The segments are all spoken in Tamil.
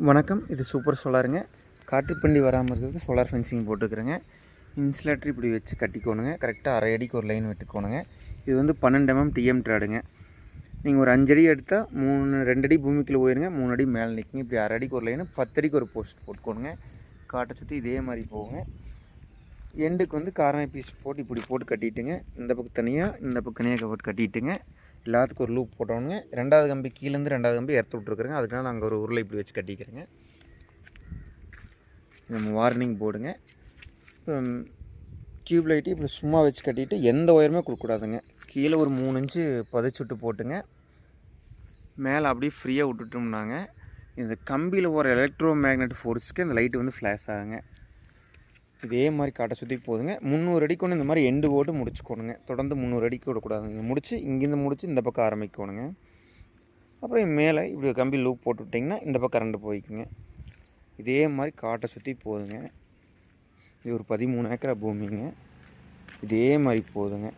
வணக்கம். இது சூப்பர் சோலாருங்க. காட்டுப்பன்றி வராமல் இருக்கிறதுக்கு சோலார் ஃபென்சிங் போட்டுக்கிறேங்க. இன்சுலேட்டர் இப்படி வச்சு கட்டிக்கோணுங்க. கரெக்டாக அரை அடிக்கு ஒரு லைன் வெட்டுக்கோணுங்க. இது வந்து 12 mm டிஎம் ட்ராடுங்க. நீங்கள் ஒரு 5 அடி எடுத்தால் 2 அடி பூமிக்குள்ளே போயிருங்க, 3 அடி மேலே நிற்குங்க. இப்படி அரை அடிக்கு ஒரு லைனு 10 அடிக்கு ஒரு போஸ்ட் போட்டுக்கோணுங்க. காட்டை சுற்றி இதே மாதிரி போகுங்க. எண்டுக்கு வந்து காரணம் பீஸ் போட்டு இப்படி போட்டு கட்டிட்டுங்க. இந்த பக்கம் தனியாக இந்த பக்கம் தனியாக போட்டு கட்டிட்டுங்க. எல்லாத்துக்கும் ஒரு லூப் போட்டோனுங்க. ரெண்டாவது கம்பி கீழேருந்து ரெண்டாவது கம்பி எடுத்து விட்ருக்குறேங்க. அதுக்காக நாங்கள் ஒரு உருளை இப்படி வச்சு கட்டிக்கிறேங்க. நம்ம வார்னிங் போர்டுங்க. டியூப் லைட்டு இப்படி சும்மா வச்சு கட்டிட்டு எந்த ஒயருமே கொடுக்கக்கூடாதுங்க. கீழே ஒரு 3 இன்ச்சு பதிச்சுட்டு போட்டுங்க. மேலே அப்படியே ஃப்ரீயாக விட்டுட்டோம்னாங்க இந்த கம்பியில் போகிற எலக்ட்ரோ மேக்னெட் ஃபோர்ஸுக்கு இந்த லைட்டு வந்து ஃப்ளாஷ் ஆகுங்க. இதே மாதிரி காட்டை சுற்றி போதுங்க. 300 அடிக்கு ஒன்று இந்த மாதிரி எண்டு போட்டு முடிச்சுக்கோணுங்க. தொடர்ந்து 300 அடிக்கு விடக்கூடாதுங்க. முடிச்சு இங்கேருந்து முடிச்சு இந்த பக்கம் ஆரம்பிக்கணுங்க. அப்புறம் மேலே இப்படி கம்பி லூப் போட்டு விட்டிங்கன்னா இந்த பக்கம் கரண்ட் போய்க்குங்க. இதே மாதிரி காட்டை சுற்றி போதுங்க. இது ஒரு 13 ஏக்கரா பூமிங்க. இதே மாதிரி போதுங்க.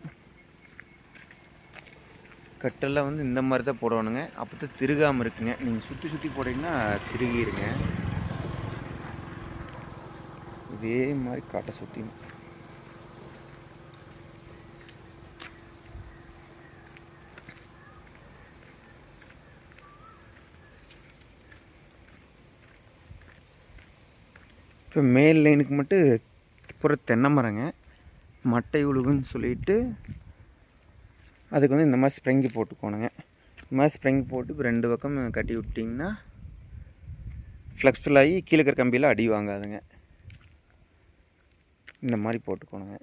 கட்டெல்லாம் வந்து இந்த மாதிரி தான் போடணுங்க. அப்போ தான் திருகாமல் இருக்குங்க. நீங்கள் சுற்றி சுற்றி போட்டிங்கன்னா திருகிடுங்க. இதே மாதிரி காட்டை சுற்றி இப்போ மேல் லைனுக்கு மட்டும் புற தென்னை மரங்க மட்டை உழுகுன்னு சொல்லிட்டு அதுக்கு வந்து இந்த மாதிரி ஸ்ப்ரிங்கு போட்டுக்கோணுங்க. இந்த மாதிரி ஸ்ப்ரிங் போட்டு இப்போ 2 பக்கம் கட்டி விட்டிங்கன்னா ஃப்ளெக்ஸ்ஃபுல் ஆகி கீழே இருக்கிற கம்பியில் அடி வாங்காதுங்க. இந்த மாதிரி போட்டுக்கோணுங்க.